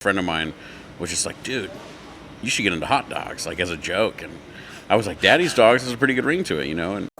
friend of mine was just like, dude, you should get into hot dogs, like as a joke. And I was like, Daddy's Dogs has a pretty good ring to it, you know? And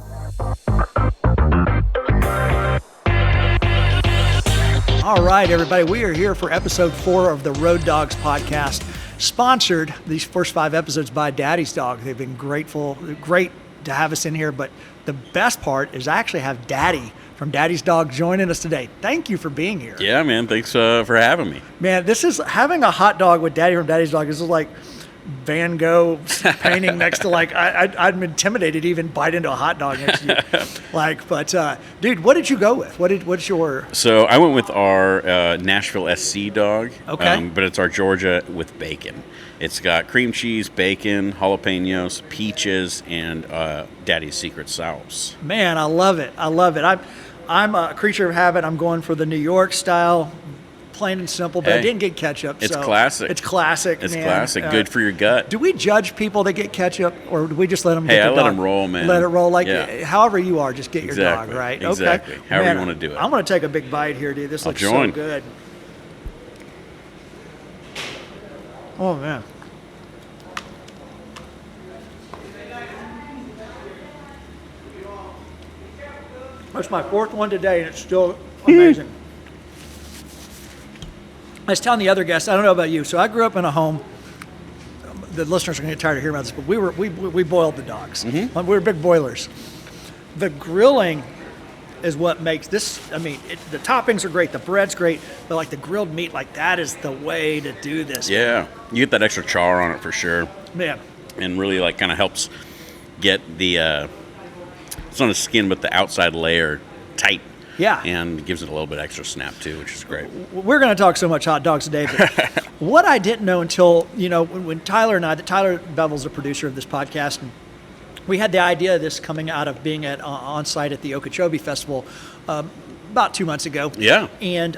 all right, everybody, we are here for episode 4 of the Road Dogs podcast, sponsored these first 5 episodes by Daddy's Dog. They've been great to have us in here, but the best part is I actually have Daddy from Daddy's Dog joining us today. Thank you for being here. yeah, man, thanks for having me. Man, this is having a hot dog with Daddy from Daddy's Dog. This is like Van Gogh painting next to I'm intimidated to even bite into a hot dog next to you. Dude, what did you go with? What's your? So I went with our Nashville SC dog. Okay. But it's our Georgia with bacon. It's got cream cheese, bacon, jalapenos, peaches, and Daddy's secret sauce. Man, I love it. I'm a creature of habit. I'm going for the New York style, plain and simple, but I didn't get ketchup. It's so classic. It's classic. It's man. classic. Good for your gut. Do we judge people that get ketchup, or do we just let them get Hey, their I dog? let them roll, man. Let it roll. Yeah. However you are, just get your Exactly. dog, right? Exactly. Okay. However Man, you want to do it. I'm going to take a big bite here, dude. This I'll looks join. so good. Oh, man. That's my 4th one today, and it's still amazing. I was telling the other guests, I don't know about you, so I grew up in a home. The listeners are going to get tired of hearing about this, but we boiled the dogs. Mm-hmm. We were big boilers. The grilling is what makes this. I mean, the toppings are great, the bread's great, but like the grilled meat, like that is the way to do this. Yeah, you get that extra char on it for sure. Man. And really like kind of helps get the it's not a skin, but the outside layer tight. Yeah. And gives it a little bit extra snap too, which is great. We're going to talk so much hot dogs today, but what I didn't know until, when Tyler Bevel's the producer of this podcast, and we had the idea of this coming out of being on site at the Okeechobee Festival about 2 months ago. Yeah. And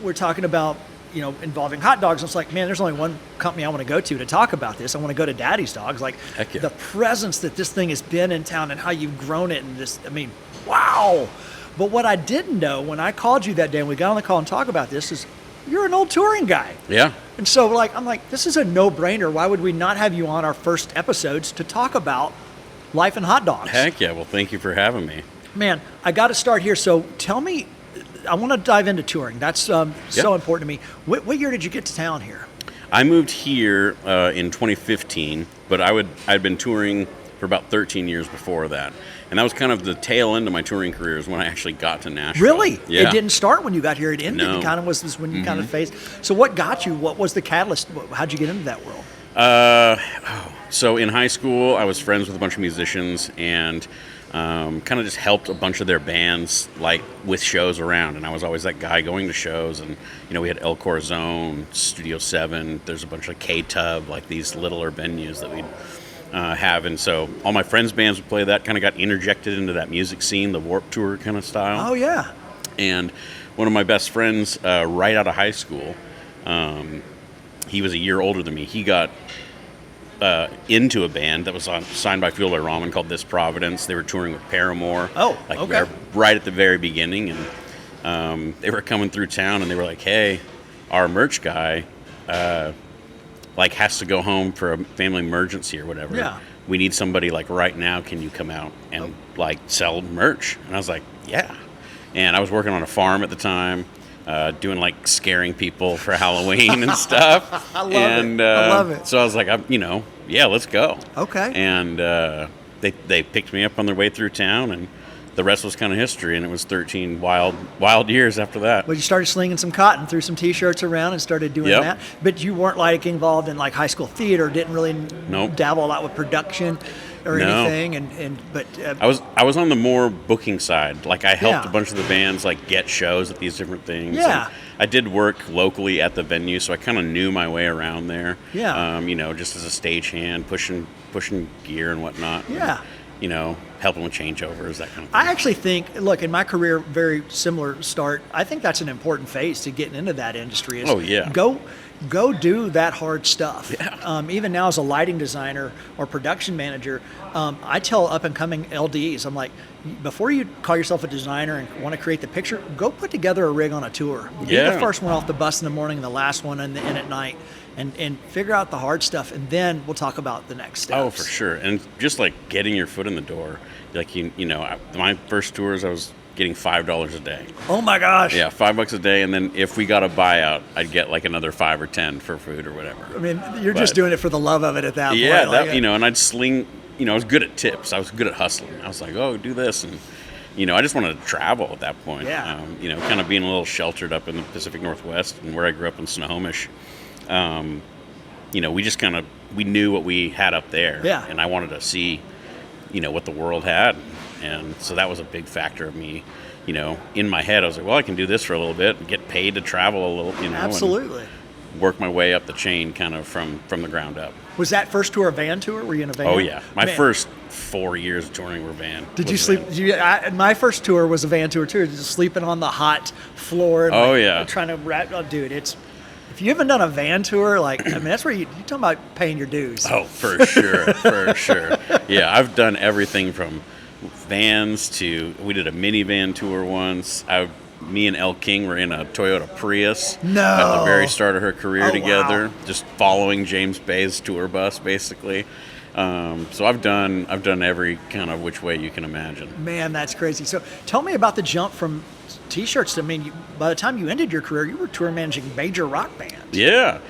we're talking about, involving hot dogs. And it's like, man, there's only one company I want to go to talk about this. I want to go to Daddy's Dogs. Like, Heck yeah. The presence that this thing has been in town and how you've grown it, and this, I mean, wow. But what I didn't know when I called you that day and we got on the call and talk about this is you're an old touring guy. Yeah. And so I'm like, this is a no-brainer. Why would we not have you on our first episodes to talk about life and hot dogs? Heck yeah. Well, thank you for having me. Man, I got to start here. So tell me, I want to dive into touring. That's so important to me. What year did you get to town here? I moved here in 2015, but I'd been touring for about 13 years before that. And that was kind of the tail end of my touring career is when I actually got to Nashville. Really? Yeah. It didn't start when you got here. It ended. No. It kind of was this when you kind of faced. So what got you? What was the catalyst? How'd you get into that world? So in high school, I was friends with a bunch of musicians and kind of just helped a bunch of their bands like with shows around. And I was always that guy going to shows. And, we had El Corazon, Studio 7. There's a bunch of K-Tub, like these littler venues that we'd have. And so all my friends' bands would play that, kind of got interjected into that music scene, the Warped Tour kind of style. Oh, yeah. And one of my best friends right out of high school, he was a year older than me. He got into a band that was signed by Fuel by Ramen called This Providence. They were touring with Paramore. Oh, okay. Right at the very beginning. And they were coming through town and they were like, hey, our merch guy has to go home for a family emergency or whatever. Yeah. We need somebody like right now. Can you come out and sell merch? And I was like, yeah. And I was working on a farm at the time, doing scaring people for Halloween and stuff. I love it. So I was like, yeah, let's go. Okay. And they picked me up on their way through town, and the rest was kind of history. And it was 13 wild years after that. Well, you started slinging some cotton, threw some T-shirts around, and started doing that. But you weren't involved in high school theater. Didn't really dabble a lot with production or anything. But I was on the more booking side. I helped a bunch of the bands get shows at these different things. Yeah. And I did work locally at the venue, so I kind of knew my way around there. Yeah. Just as a stagehand, pushing gear and whatnot. Yeah. And, helping with changeovers, that kind of thing. I actually think, look, in my career, very similar start. I think that's an important phase to getting into that industry. Is Oh, yeah. go do that hard stuff. Yeah. Even now as a lighting designer or production manager, I tell up and coming LDs, I'm like, before you call yourself a designer and want to create the picture, go put together a rig on a tour. Be the first one off the bus in the morning and the last one in at night, and figure out the hard stuff, and then we'll talk about the next steps. Oh, for sure. And just like getting your foot in the door, like, you know, my first tours, I was getting $5 a day. Oh my gosh. Yeah, $5 a day, and then if we got a buyout, I'd get like another 5 or 10 for food or whatever. I mean, you're just doing it for the love of it at that point. Yeah, Like, you know, and I'd sling. You know, I was good at tips. I was good at hustling. I was like, oh, do this, and you know, I just wanted to travel at that point. Yeah. You know, kind of being a little sheltered up in the Pacific Northwest, and where I grew up in Snohomish. You know, we knew what we had up there. Yeah. And I wanted to see, you know, what the world had, and so that was a big factor of me. You know, in my head, I was like, well, I can do this for a little bit and get paid to travel a little. You know, absolutely. And work my way up the chain, kind of from the ground up. Was that first tour a van tour? Were you in a van? Oh yeah, my Man. First 4 years of touring were van. Did you sleep? My first tour was a van tour too. Just sleeping on the hot floor. And yeah. Trying to wrap. Oh, dude, if you haven't done a van tour, like, I mean, that's where you're talking about paying your dues. Oh, for sure, for sure. Yeah, I've done everything from vans to, we did a minivan tour once. Me and Elle King were in a Toyota Prius No. at the very start of her career Oh, together, wow. just following James Bay's tour bus, basically. So I've done every kind of which way you can imagine. Man, that's crazy. So tell me about the jump from T-shirts. I mean, by the time you ended your career, you were tour managing major rock bands. Yeah.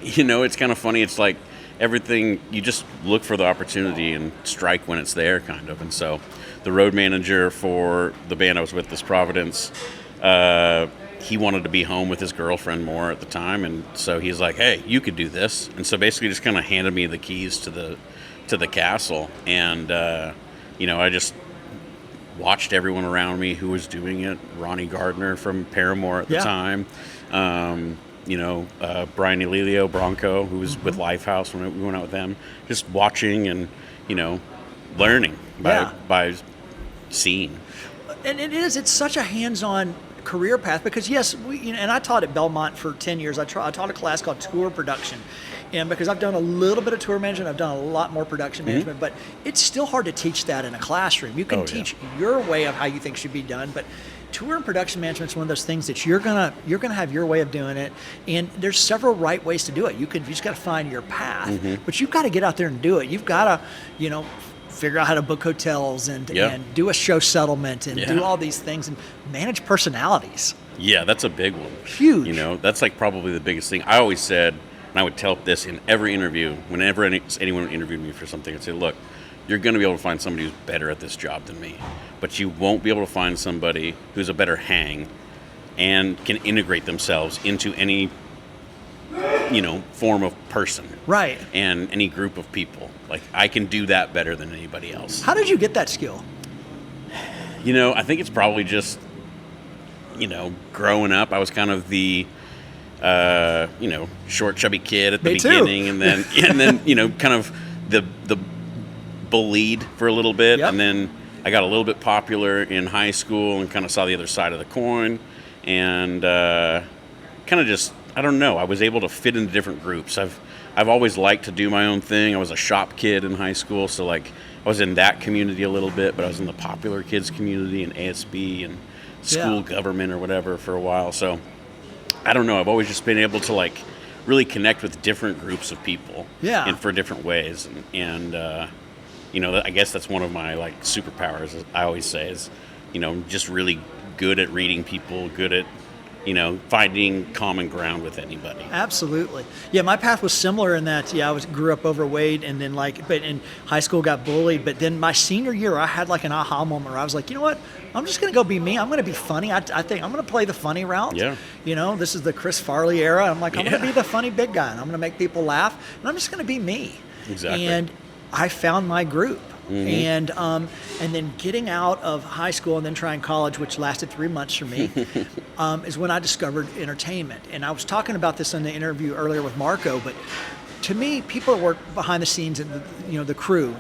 You know, it's kind of funny. It's like everything, you just look for the opportunity and strike when it's there, kind of. And so the road manager for the band I was with, this Providence, he wanted to be home with his girlfriend more at the time, and so he's like, hey, you could do this. And so basically just kind of handed me the keys to the castle, and you know, I just watched everyone around me who was doing it. Ronnie Gardner from Paramore at the time, you know, Brian Elilio, Bronco, who was with Lifehouse when we went out with them, just watching and, you know, learning by seeing. And it's such a hands-on career path, because yes, and I taught at Belmont for 10 years. I taught a class called tour production, and because I've done a little bit of tour management, I've done a lot more production management, but it's still hard to teach that in a classroom. You can teach your way of how you think should be done, but tour and production management is one of those things that you're gonna have your way of doing it, and there's several right ways to do it. You just got to find your path, but you've got to get out there and do it. You've got to, you know, figure out how to book hotels and do a show settlement and do all these things and manage personalities. Yeah, that's a big one. Huge. You know, that's like probably the biggest thing. I always said, and I would tell this in every interview, whenever anyone interviewed me for something, I'd say, look, you're going to be able to find somebody who's better at this job than me, but you won't be able to find somebody who's a better hang and can integrate themselves into any, you know, form of person. Right. And any group of people. Like, I can do that better than anybody else. How did you get that skill? You know, I think it's probably just, you know, growing up, I was kind of the, you know, short, chubby kid at the beginning, and then, you know, kind of the bullied for a little bit, and then I got a little bit popular in high school and kind of saw the other side of the coin, and kind of just, I don't know, I was able to fit into different groups. I've always liked to do my own thing. I was a shop kid in high school, so like I was in that community a little bit, but I was in the popular kids community and ASB and school government or whatever for a while. So I don't know, I've always just been able to like really connect with different groups of people and for different ways. And you know, I guess that's one of my like superpowers, I always say, is, you know, just really good at reading people, good at, you know, finding common ground with anybody. Absolutely. Yeah, my path was similar in that, I grew up overweight, and then but in high school got bullied, but then my senior year I had like an aha moment where I was like, you know what, I'm just going to go be me. I'm going to be funny. I think I'm going to play the funny route. Yeah. You know, this is the Chris Farley era. I'm like, I'm going to be the funny big guy, and I'm going to make people laugh, and I'm just going to be me. Exactly. And I found my group. And then getting out of high school and then trying college, which lasted 3 months for me, is when I discovered entertainment. And I was talking about this in the interview earlier with Marco, but to me, people that work behind the scenes and the crew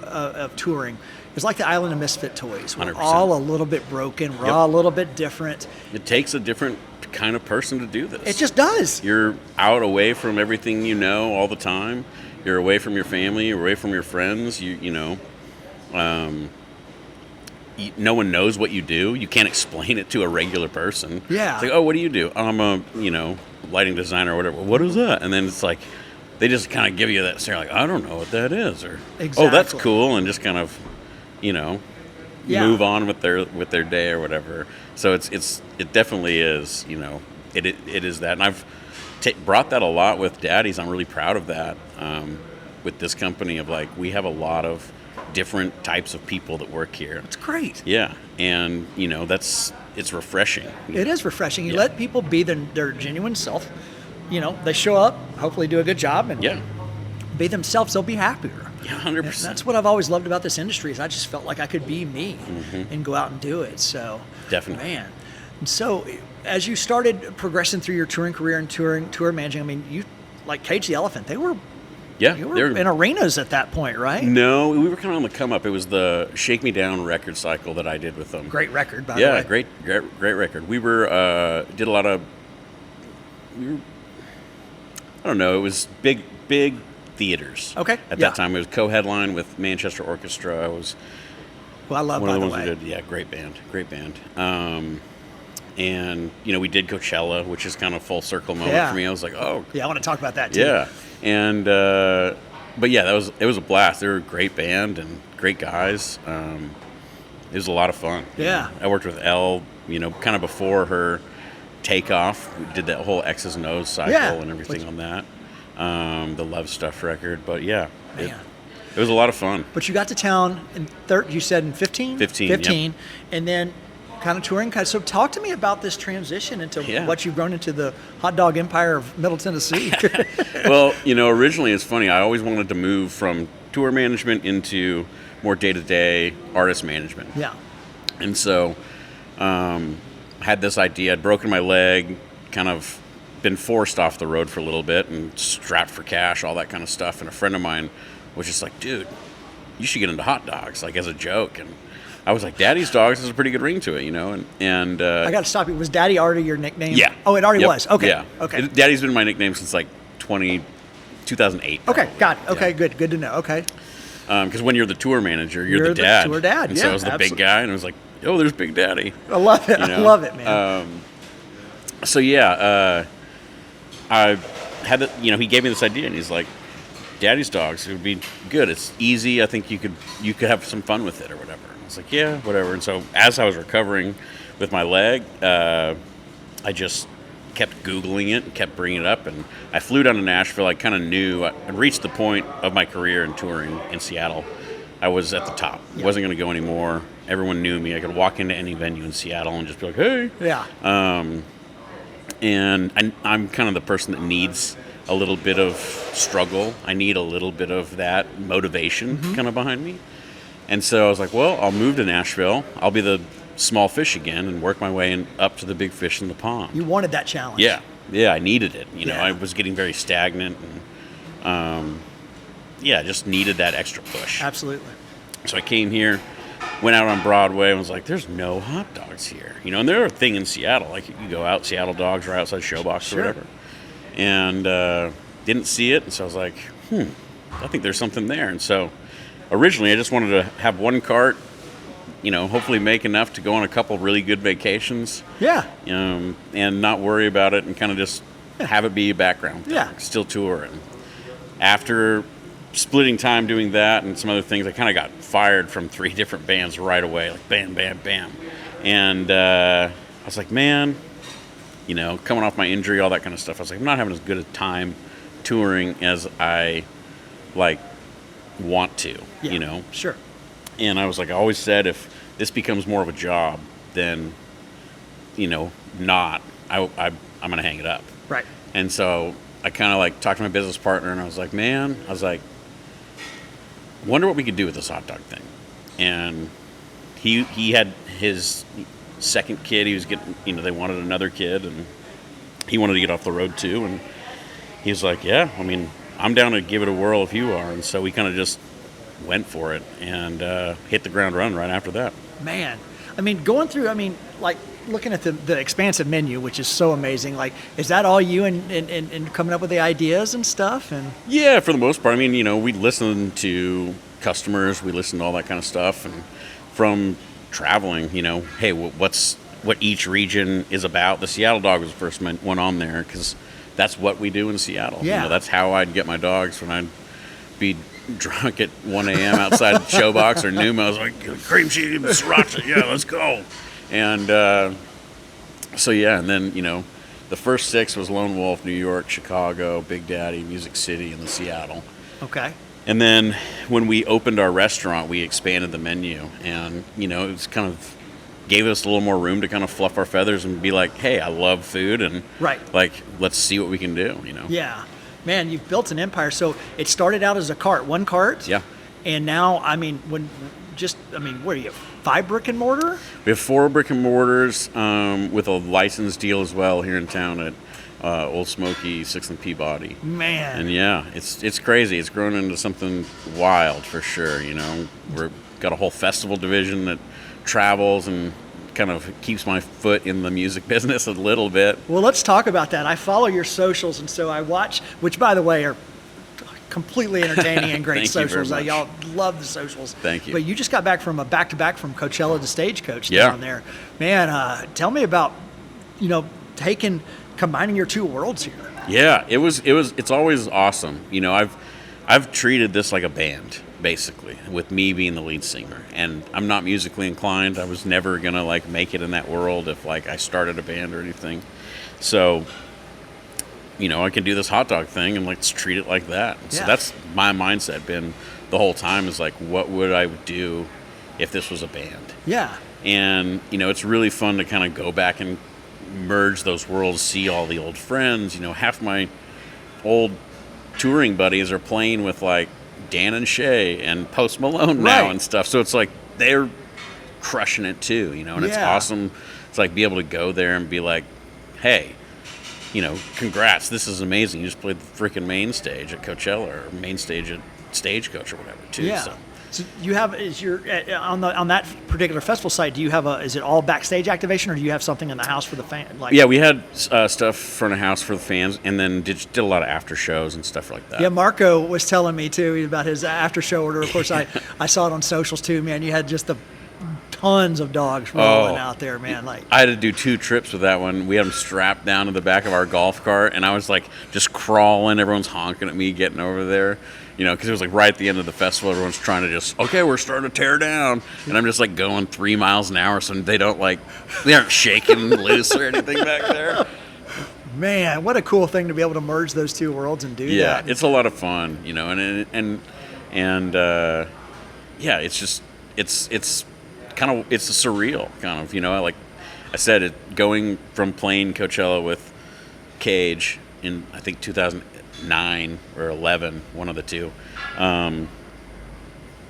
of touring is like the island of misfit toys. We're 100%. all a little bit broken. We're all a little bit different. It takes a different kind of person to do this. It just does. You're out away from everything you know all the time. You're away from your family. You're away from your friends. No one knows what you do. You can't explain it to a regular person. Yeah. It's like, oh, what do you do? I'm a, lighting designer or whatever. What is that? And then it's like, they just kind of give you that stare, like, I don't know what that is, or exactly. Oh, that's cool, and just kind of, move on with their day or whatever. So it definitely is, it is that, and I've brought that a lot with Daddy's. I'm really proud of that. With this company of like, we have a lot of different types of people that work here. It's great. Yeah, and it's refreshing. It is refreshing. You Yeah. let people be their genuine self. They show up, hopefully do a good job, and be themselves. They'll be happier. Yeah, 100%. And that's what I've always loved about this industry, is I just felt like I could be me and go out and do it. So Definitely. man. And so as you started progressing through your touring career and tour managing, I mean, you like Cage the Elephant. They were in arenas at that point, right? No, we were kind of on the come up. It was the Shake Me Down record cycle that I did with them. Great record, by the way. Yeah, great record. We were did a lot of. I don't know. It was big theaters. Okay. At that time, it was co-headline with Manchester Orchestra. It was Who I love, one by of the the ones way. we did. Yeah, great band. And we did Coachella, which is kind of full circle moment for me. I was like, oh. Yeah, I want to talk about that too. Yeah, and but yeah, it was a blast. They were a great band and great guys. It was a lot of fun. Yeah. I worked with Elle, kind of before her takeoff. We did that whole X's and O's cycle and everything on that. The Love Stuff record, but yeah, it was a lot of fun. But you got to town in you said in 15? 15, and then kind of touring. So talk to me about this transition into Yeah. what you've grown into the hot dog empire of Middle Tennessee. Well, originally it's funny. I always wanted to move from tour management into more day-to-day artist management. Yeah. And so I had this idea. I'd broken my leg, kind of been forced off the road for a little bit and strapped for cash, all that kind of stuff. And a friend of mine was just like, dude, you should get into hot dogs, like as a joke. And I was like, Daddy's Dogs has a pretty good ring to it, And I got to stop you. Was Daddy already your nickname? Yeah. Oh, it already was. Okay. Yeah. Okay. Daddy's been my nickname since like 2008. Okay. Got it. Okay. Yeah. Good to know. Okay. Because when you're the tour manager, you're the dad. Tour dad. And yeah. so I was the absolutely. big guy, and I was like, oh, there's Big Daddy. I love it. I love it, man. So yeah, I had the, he gave me this idea, and he's like, Daddy's Dogs, it would be good. It's easy. I think you could have some fun with it or whatever. And I was like, yeah, whatever. And so as I was recovering with my leg, I just kept Googling it and kept bringing it up. And I flew down to Nashville. I kind of knew I'd reached the point of my career in touring in Seattle. I was at the top. Yeah. Wasn't going to go anymore. Everyone knew me. I could walk into any venue in Seattle and just be like, hey. Yeah. And I'm kind of the person that needs a little bit of struggle. I need a little bit of that motivation kind of behind me. And so I was like, well, I'll move to Nashville. I'll be the small fish again and work my way up to the big fish in the pond. You wanted that challenge. Yeah, I needed it. Yeah. I was getting very stagnant and, just needed that extra push. Absolutely. So I came here, went out on Broadway and was like, there's no hot dogs here. And they're a thing in Seattle. Like, you go out, Seattle Dogs right outside Showbox or whatever. And didn't see it. And so I was like, I think there's something there. And so originally I just wanted to have one cart, hopefully make enough to go on a couple really good vacations. Yeah. And not worry about it and kind of just have it be a background thing. Yeah. Still tour. And after splitting time doing that and some other things, I kind of got fired from 3 different bands right away, like bam, bam, bam. And I was like, man, coming off my injury, all that kind of stuff, I was like, I'm not having as good a time touring as I want to, Sure. And I was like, I always said, if this becomes more of a job, then, I'm going to hang it up. Right. And so I kind of talked to my business partner, and I was like, wonder what we could do with this hot dog thing. And he had his second kid. He was getting, they wanted another kid, and he wanted to get off the road too. And he was like, yeah, I'm down to give it a whirl if you are. And so we kind of just went for it and hit the ground running right after that. Man, I mean, going through, I mean, like looking at the expansive menu, which is so amazing. Like, is that all you and coming up with the ideas and stuff? And Yeah, for the most part. I mean, we listen to customers, we listen to all that kind of stuff, and from traveling, hey, what each region is about. The Seattle dog was the first one on there because that's what we do in Seattle. Yeah. That's how I'd get my dogs when I'd be drunk at 1 a.m. outside Showbox or Numa. I was like, cream cheese, sriracha, yeah, let's go. And and then, the first 6 was Lone Wolf, New York, Chicago, Big Daddy, Music City, and then Seattle. Okay. And then when we opened our restaurant, we expanded the menu, and it was kind of gave us a little more room to kind of fluff our feathers and be like, hey, I love food, and like, let's see what we can do. Yeah, man, you've built an empire. So it started out as one cart. Yeah. And now, I mean, what are you, 5 brick and mortar? We have 4 brick and mortars with a license deal as well here in town at Old Smoky, 6th and Peabody. Man. And yeah, it's crazy. It's grown into something wild for sure. We've got a whole festival division that travels and kind of keeps my foot in the music business a little bit. Well, let's talk about that. I follow your socials, and so I watch, which by the way are completely entertaining and great socials. Y'all love the socials. Thank you. But you just got back from a back-to-back from Coachella to Stagecoach down there. Man, tell me about, combining your 2 worlds here. Yeah, it's always awesome. I've treated this like a band, basically, with me being the lead singer. And I'm not musically inclined. I was never going to make it in that world if I started a band or anything. So, I can do this hot dog thing and let's treat it like that. Yeah. So that's my mindset been the whole time, is what would I do if this was a band? Yeah. And, it's really fun to kind of go back and merge those worlds, see all the old friends. Half my old touring buddies are playing with Dan and Shay and Post Malone now and stuff. So it's they're crushing it too, and it's awesome. It's be able to go there and be like, hey, congrats, this is amazing. You just played the freaking main stage at Coachella or main stage at Stagecoach or whatever too. Yeah. So you have, on that particular festival site, is it all backstage activation, or do you have something in the house for the fan? Yeah, we had stuff front of house for the fans, and then did a lot of after shows and stuff like that. Yeah, Marco was telling me too about his after show order. Of course, I saw it on socials too, man. You had just the tons of dogs rolling out there, man. I had to do 2 trips with that one. We had them strapped down to the back of our golf cart, and I was just crawling. Everyone's honking at me getting over there. Because it was right at the end of the festival. Everyone's trying to we're starting to tear down. And I'm just going 3 miles an hour, so they aren't shaking loose or anything back there. Man, what a cool thing to be able to merge those 2 worlds and do that. Yeah, it's a lot of fun, it's just, it's kind of, it's a surreal kind of, like I said, going from playing Coachella with Cage in, I think, 2009 or 11, one of the 2,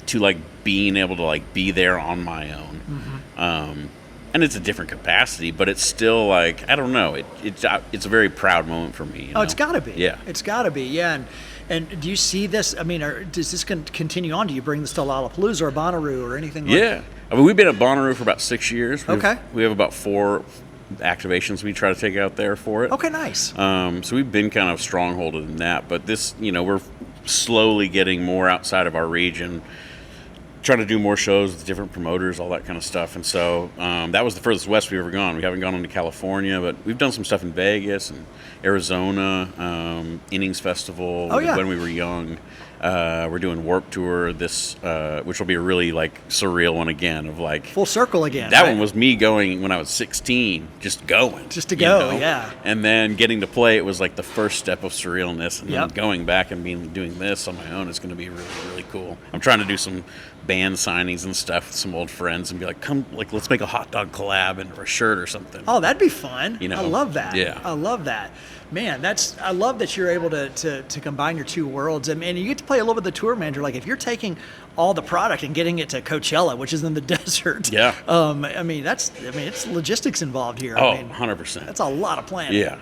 to being able to be there on my own. Mm-hmm. And it's a different capacity, but it's still I don't know, it's a very proud moment for me. It's got to be. Yeah, it's got to be. Yeah, and do you see this? I mean, does this continue on? Do you bring this to Lollapalooza or Bonnaroo or anything? Yeah, I mean, we've been at Bonnaroo for about 6 years. Okay, we have about 4 activations we try to take out there for it. Okay, nice. So we've been kind of strongholded in that, but this, we're slowly getting more outside of our region, trying to do more shows with different promoters, all that kind of stuff. And so that was the furthest west we've ever gone. We haven't gone into California, but we've done some stuff in Vegas and Arizona, Innings Festival when we were young. We're doing Warped Tour this, which will be a really surreal one again of full circle again. That one was me going when I was 16, just going. Just to go, yeah. And then getting to play, it was the first step of surrealness. And then going back and doing this on my own is going to be really, really cool. I'm trying to do some band signings and stuff with some old friends and be come, let's make a hot dog collab and a shirt or something. Oh, that'd be fun. I love that. Yeah. I love that. Man, I love that you're able to combine your 2 worlds. And you get to play a little bit of the tour manager. If you're taking all the product and getting it to Coachella, which is in the desert. Yeah. It's logistics involved here. Oh, 100%. That's a lot of planning. Yeah.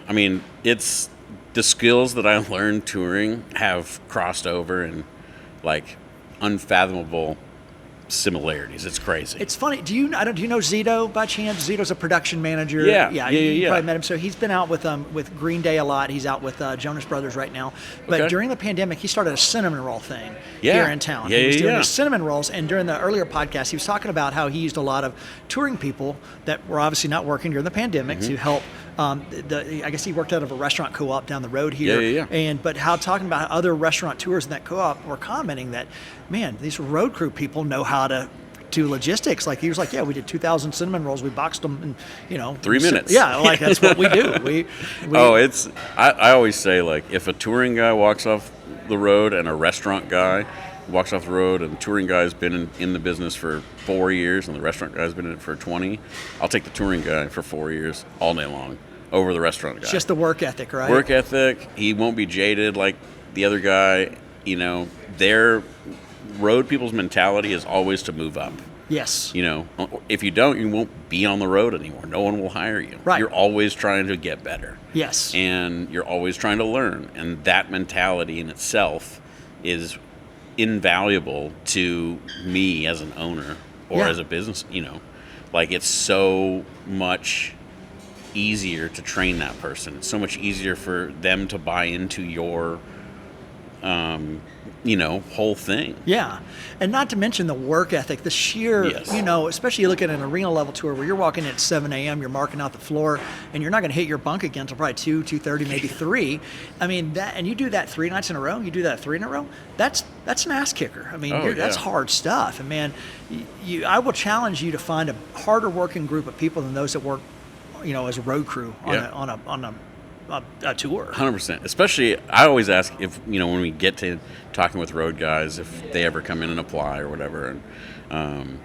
It's the skills that I learned touring have crossed over in unfathomable similarities. It's crazy. It's funny. Do you know Zito by chance? Zito's a production manager. Yeah. You probably met him. So he's been out with Green Day a lot. He's out with Jonas Brothers right now. But during the pandemic, he started a cinnamon roll thing here in town. He was doing his cinnamon rolls. And during the earlier podcast, he was talking about how he used a lot of touring people that were obviously not working during the pandemic to help. I guess he worked out of a restaurant co-op down the road here. But how talking about other restaurateurs in that co-op were commenting that, man, these road crew people know how to do logistics. Like he was like, we did 2,000 cinnamon rolls. We boxed them in 3 minutes. Yeah, like that's what we do. I always say, like, if a touring guy walks off the road and a restaurant guy walks off the road, and the touring guy's been in the business for 4 years and the restaurant guy's been in it for 20, I'll take the touring guy for 4 years all day long over the restaurant guy. It's just the work ethic, right? Work ethic. He won't be jaded like the other guy. Their road people's mentality is always to move up. Yes. If you don't, you won't be on the road anymore. No one will hire you. Right. You're always trying to get better. Yes. And you're always trying to learn. And that mentality in itself is invaluable to me as an owner or as a business. Like, it's so much easier to train that person. It's so much easier for them to buy into your whole thing. Yeah. And not to mention the work ethic, the sheer, especially you look at an arena level tour where you're walking in at 7 a.m., you're marking out the floor, and you're not going to hit your bunk again until probably 2:30, maybe 3. I mean, and you do that 3 nights in a row, you do that 3 in a row, that's an ass kicker. I mean, that's hard stuff. And man, I will challenge you to find a harder working group of people than those that work, as a road crew on a tour. 100%. Especially, I always ask if, when we get to talking with road guys, if they ever come in and apply or whatever. And,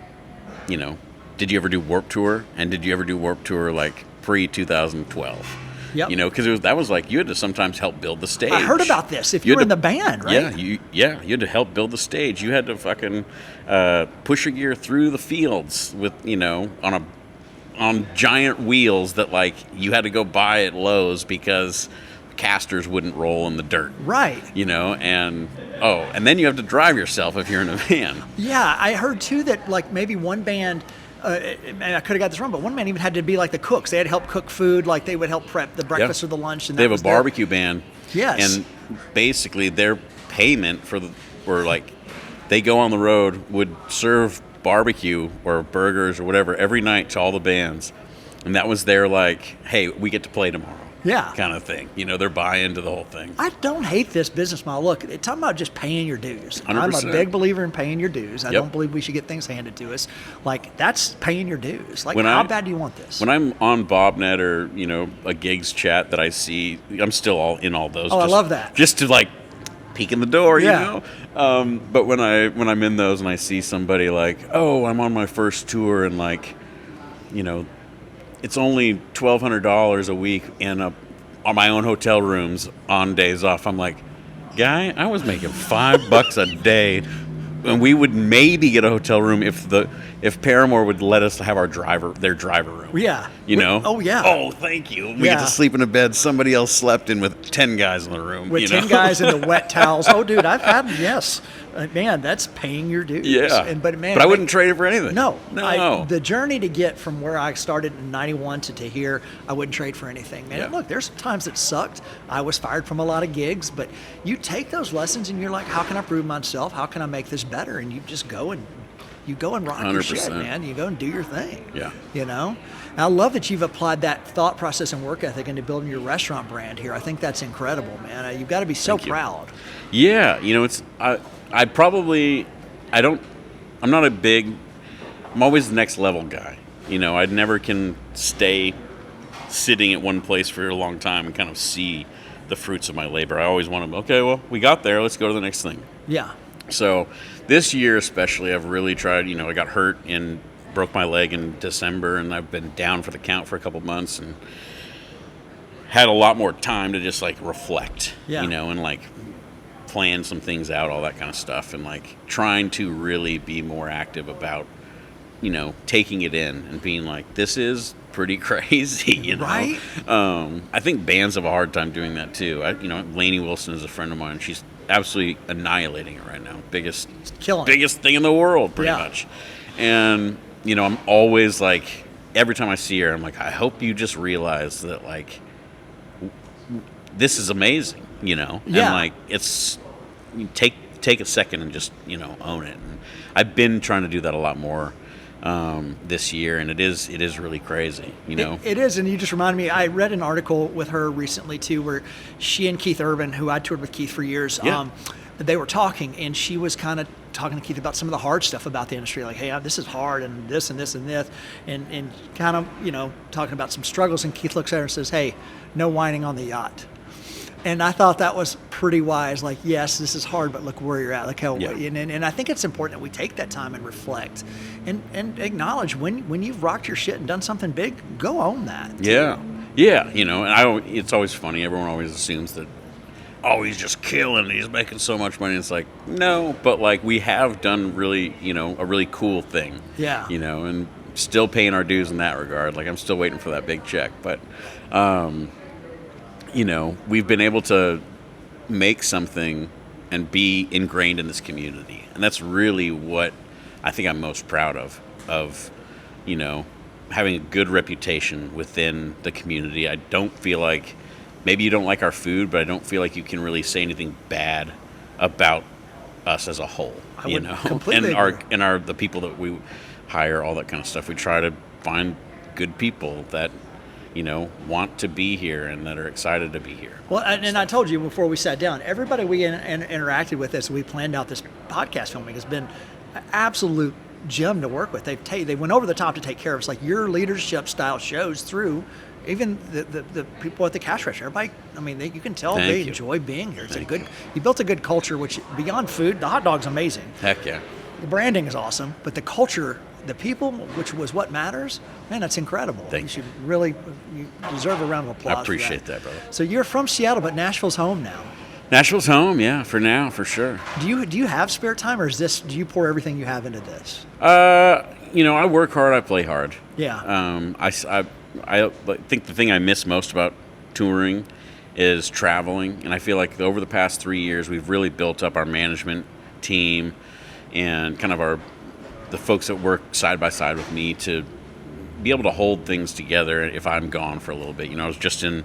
did you ever do Warped Tour? And did you ever do Warped Tour like pre-2012? Yep. Because that was like, you had to sometimes help build the stage. I heard about this. If you were in the band, right? You had to help build the stage. You had to fucking push your gear through the fields with, on giant wheels that, like, you had to go buy at Lowe's because casters wouldn't roll in the dirt. Right. And then you have to drive yourself if you're in a van. Yeah, I heard, too, that, like, maybe one band, and I could have got this wrong, but one band even had to be like the cooks. They had to help cook food, like they would help prep the breakfast or the lunch. And they have a barbecue band. Yes. And basically their payment they go on the road, would serve barbecue or burgers or whatever every night to all the bands, and that was their, like, hey, we get to play tomorrow, kind of thing. They're buying into the whole thing. I don't hate this business model. Look, it's talking about just paying your dues. 100%. I'm a big believer in paying your dues. I don't believe we should get things handed to us. Like, that's paying your dues. Like, how bad do you want this? When I'm on BobNet or a gigs chat that I see, I'm still all in all those. I love that. Just to, like, peek in the door, but when I'm in those and I see somebody like, I'm on my first tour and, like, it's only $1,200 a week in on my own hotel rooms on days off, I'm like, guy, I was making $5 a day, and we would maybe get a hotel room if Paramore would let us have their driver room. Yeah. Oh, thank you. We get to sleep in a bed somebody else slept in with 10 guys in the room. With 10 guys in the wet towels. Oh, dude, I've had them, yes. Man, that's paying your dues. Yeah. But I wouldn't trade it for anything. No. The journey to get from where I started in 91 to here, I wouldn't trade for anything. Man, look, there's times that sucked. I was fired from a lot of gigs, but you take those lessons and you're like, how can I prove myself? How can I make this better? And you just go and rock 100%. Your shit, man. You go and do your thing. Yeah. And I love that you've applied that thought process and work ethic into building your restaurant brand here. I think that's incredible, man. You've got to be so proud. Yeah. I'm always the next level guy. I never can stay sitting at one place for a long time and kind of see the fruits of my labor. I always want to, okay, well, we got there. Let's go to the next thing. Yeah. So this year especially, I've really tried, I got hurt and broke my leg in December, and I've been down for the count for a couple months and had a lot more time to just, like, reflect, and, like, plan some things out, all that kind of stuff, and, like, trying to really be more active about taking it in and being like, this is pretty crazy, Right? I think bands have a hard time doing that too. Lainey Wilson is a friend of mine. She's absolutely annihilating it right now. Biggest thing in the world, pretty much. And I'm always like, every time I see her, I'm like, I hope you just realize that, like, this is amazing, and like, it's, take a second and just own it. And I've been trying to do that a lot more this year, and it is really crazy. It is, and you just reminded me. I read an article with her recently too, where she and Keith Urban, who I toured with Keith for years, they were talking, and she was kind of talking to Keith about some of the hard stuff about the industry, like, hey, this is hard, and this and this and this, and kind of talking about some struggles. And Keith looks at her and says, hey, no whining on the yacht. And I thought that was pretty wise. Like, yes, this is hard, but look where you're at. Like how, and I think it's important that we take that time and reflect, and acknowledge when you've rocked your shit and done something big. Go own that. Yeah. And it's always funny. Everyone always assumes that, oh, he's just killing. He's making so much money. It's like, no, but like, we have done really, a really cool thing. Yeah. And still paying our dues in that regard. Like, I'm still waiting for that big check, but. We've been able to make something and be ingrained in this community. And that's really what I think I'm most proud of, having a good reputation within the community. I don't feel like, maybe you don't like our food, but I don't feel like you can really say anything bad about us as a whole, completely and the people that we hire, all that kind of stuff. We try to find good people that want to be here and that are excited to be here. Well, and I told you before we sat down, everybody we interacted with as we planned out this podcast filming has been an absolute gem to work with. They went over the top to take care of us. Like, your leadership style shows through even the people at the cash register. Everybody, you can tell they enjoy being here. It's you built a good culture, which beyond food, the hot dog's amazing. Heck yeah. The branding is awesome, but the culture, the people, which was what matters, man, that's incredible. Thank you. You deserve a round of applause. I appreciate that, brother. So you're from Seattle, but Nashville's home now. Nashville's home, yeah, for now, for sure. Do you have spare time, or do you pour everything you have into this? I work hard, I play hard. Yeah. I think the thing I miss most about touring is traveling, and I feel like over the past 3 years we've really built up our management team and kind of the folks that work side by side with me to be able to hold things together if I'm gone for a little bit. I was just in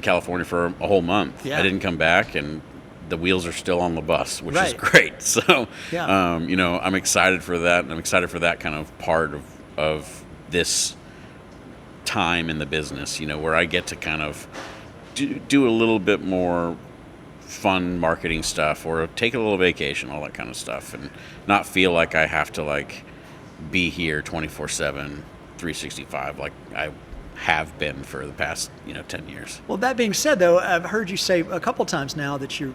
California for a whole month. Yeah. I didn't come back, and the wheels are still on the bus, which is great. So, I'm excited for that, and I'm excited for that kind of part of this time in the business, where I get to kind of do a little bit more fun marketing stuff, or take a little vacation, all that kind of stuff, and not feel like I have to like be here 24/7, 365 like I have been for the past 10 years. Well, that being said, though, I've heard you say a couple times now that you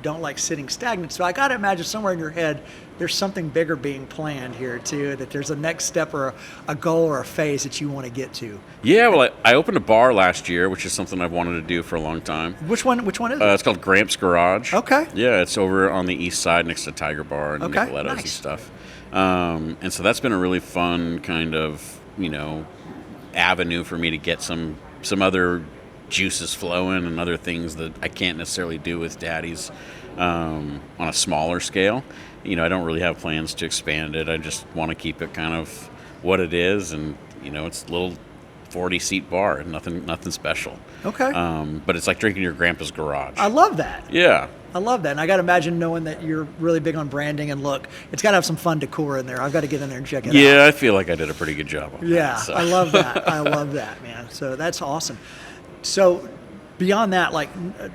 don't like sitting stagnant. So I got to imagine somewhere in your head there's something bigger being planned here too. That there's a next step or a goal or a phase that you want to get to. Yeah, well, I opened a bar last year, which is something I've wanted to do for a long time. Which one is it? It's called Gramps Garage. Okay. Yeah, it's over on the east side next to Tiger Bar and Nicoletto's nice. and stuff. And so that's been a really fun kind of avenue for me to get some other juices flowing and other things that I can't necessarily do with Daddy's on a smaller scale. I don't really have plans to expand it. I just want to keep it kind of what it is, and it's a little 40-seat bar, nothing special. Okay. But it's like drinking your grandpa's garage. I love that. Yeah. I love that. And I got to imagine, knowing that you're really big on branding and look, it's got to have some fun decor in there. I've got to get in there and check it out. Yeah, I feel like I did a pretty good job on that. So. I love that. I love that, man. So that's awesome. So beyond that, like,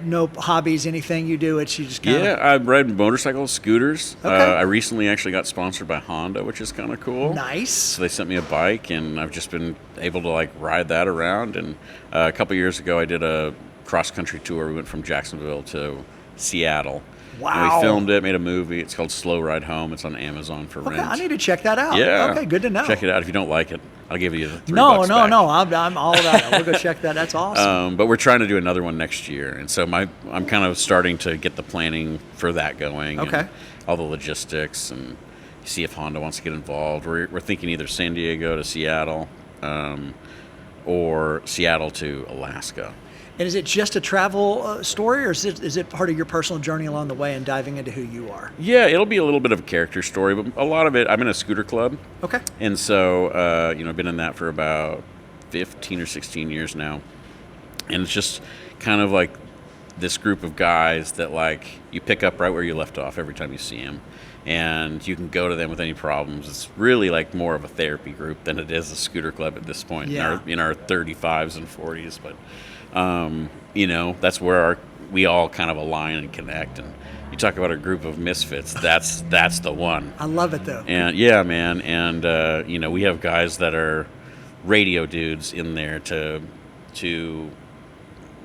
no hobbies, anything you do? It's you just kind of... Yeah, I ride motorcycles, scooters. Okay. I recently actually got sponsored by Honda, which is kind of cool. Nice. So they sent me a bike, and I've just been able to like ride that around. And a couple years ago, I did a cross-country tour. We went from Jacksonville to Seattle. Wow. And we filmed it, made a movie. It's called Slow Ride Home. It's on Amazon for rent. I need to check that out. Yeah. Okay, good to know. Check it out. If you don't like it, I'll give you the $3 No, back. I'm all about it. We'll go check that. That's awesome. But we're trying to do another one next year. And so I'm kind of starting to get the planning for that going. Okay. And all the logistics and, see if Honda wants to get involved. We're thinking either San Diego to Seattle, or Seattle to Alaska. And is it just a travel story, or is it part of your personal journey along the way and diving into who you are? Yeah, it'll be a little bit of a character story, but a lot of it, I'm in a scooter club. Okay. And so, I've been in that for about 15 or 16 years now. And it's just kind of like this group of guys that, like, you pick up right where you left off every time you see them. And you can go to them with any problems. It's really like more of a therapy group than it is a scooter club at this point in our 35s and 40s. But, that's where we all kind of align and connect. And you talk about a group of misfits, that's the one. I love it, though. And yeah, man. And, we have guys that are radio dudes in there to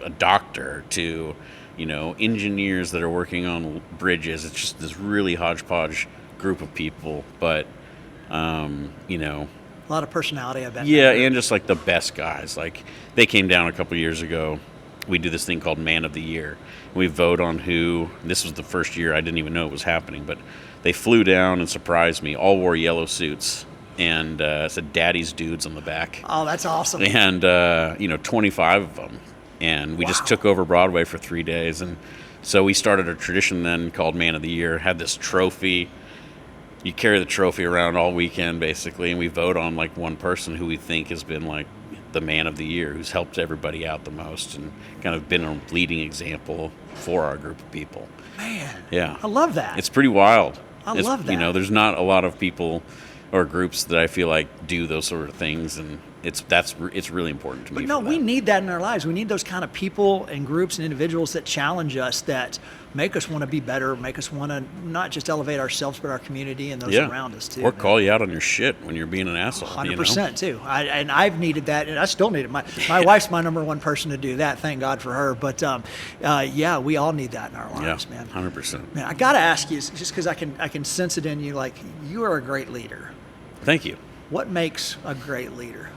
a doctor, to engineers that are working on bridges. It's just this really hodgepodge group of people, but a lot of personality, I bet. Yeah, and just like the best guys. Like, they came down a couple years ago. We do this thing called Man of the Year. We vote on who. This was the first year I didn't even know it was happening, but they flew down and surprised me. All wore yellow suits, and it said "Daddy's Dudes" on the back. Oh, that's awesome. And 25 of them. And we just took over Broadway for 3 days. And so we started a tradition then called Man of the Year. Had this trophy. You carry the trophy around all weekend, basically, and we vote on, like, one person who we think has been, like, the Man of the Year, who's helped everybody out the most and kind of been a leading example for our group of people. Man. Yeah. I love that. It's pretty wild. I love that. There's not a lot of people or groups that I feel like do those sort of things, and it's really important to me. But no, we need that in our lives. We need those kind of people and groups and individuals that challenge us, that make us want to be better, make us want to not just elevate ourselves, but our community and those around us too. Or call you out on your shit when you're being an asshole. 100% too. I've needed that, and I still need it. My wife's my number one person to do that. Thank God for her. But we all need that in our lives, man. 100%. Man, I got to ask you, just because I can sense it in you. Like, you are a great leader. Thank you. What makes a great leader?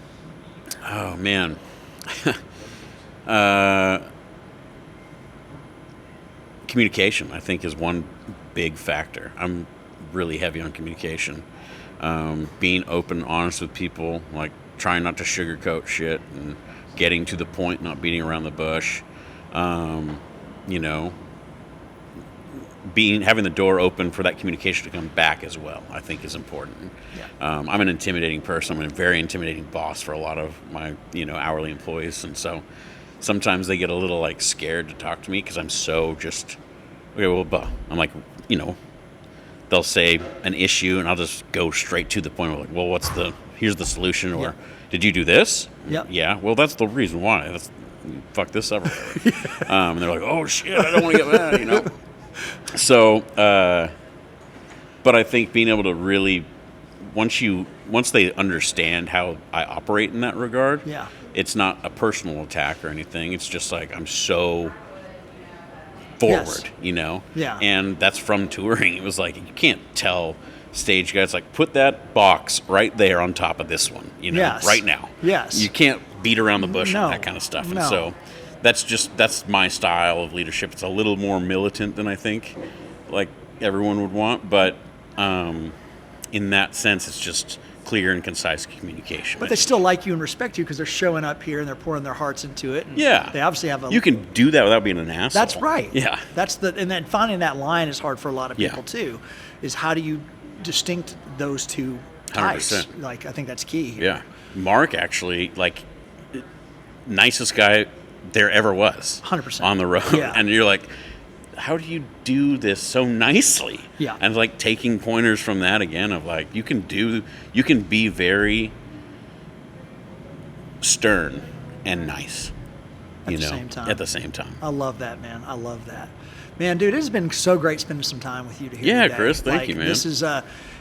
Oh, man. Communication, I think, is one big factor. I'm really heavy on communication. Being open, honest with people, like trying not to sugarcoat shit and getting to the point, not beating around the bush. Having the door open for that communication to come back as well, I think, is important. Yeah. I'm an intimidating person. I'm a very intimidating boss for a lot of my, hourly employees, and so sometimes they get a little, like, scared to talk to me because I'm so just, okay, well, I'm like, they'll say an issue, and I'll just go straight to the point. Like, well, here's the solution, or did you do this? Yep. Yeah. Well, that's the reason why. Fuck this up. And they're like, oh shit, I don't want to get mad, So, but I think being able to really, once they understand how I operate in that regard, it's not a personal attack or anything. It's just like, I'm so forward, Yeah. And that's from touring. It was like, you can't tell stage guys, like, put that box right there on top of this one, right now. Yes. You can't beat around the bush on that kind of stuff. No. And so that's my style of leadership. It's a little more militant than I think, like, everyone would want, but in that sense, it's just clear and concise communication. But they still like you and respect you because they're showing up here and they're pouring their hearts into it. And they obviously have You can do that without being an asshole. That's right. Yeah. And then finding that line is hard for a lot of people too. Is how do you distinct those two types? 100%. Like, I think that's key here. Yeah. Mark, actually, like, nicest guy there ever was. 100%. On the road. Yeah. And you're like, how do you do this so nicely? Yeah. And, like, taking pointers from that again of, like, you can be very stern and nice. At the same time. At the same time. I love that, man. I love that. Man, dude, it has been so great spending some time with you to hear. Yeah, today. Chris, thank you, man. This is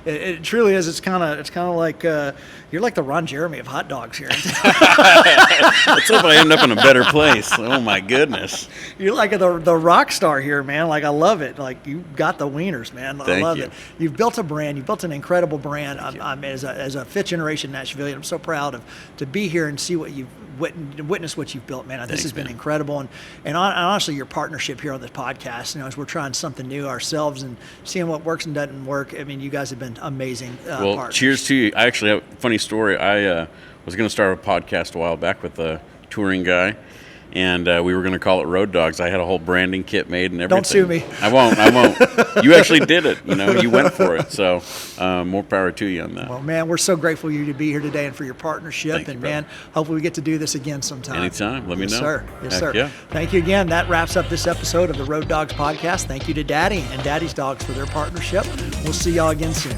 it truly is. It's kind of like you're like the Ron Jeremy of hot dogs here. Let's hope I end up in a better place. Oh my goodness. You're like the rock star here, man. Like, I love it. Like, you got the wieners, man. I love it. You've built a brand. You've built an incredible brand. I'm as a fifth generation Nashvilleian, I'm so proud to be here and see what you've witness what you've built, man. This has been incredible, and honestly, your partnership here on this podcast podcast, as we're trying something new ourselves and seeing what works and doesn't work. I mean, you guys have been amazing Well, partners. cheers to you. I actually have a funny story. I was going to start a podcast a while back with a touring guy, and we were going to call it Road Dogs. I had a whole branding kit made and everything. Don't sue me. I won't. You actually did it. You went for it. So more power to you on that. Well, man, we're so grateful for you to be here today and for your partnership. Thank you, and, brother. man, hopefully we get to do this again sometime. Anytime. Let me Yes, know. sir. Yes, Heck sir. yeah. Thank you again. That wraps up this episode of the Road Dogs podcast. Thank you to Daddy and Daddy's Dogs for their partnership. We'll see y'all again soon.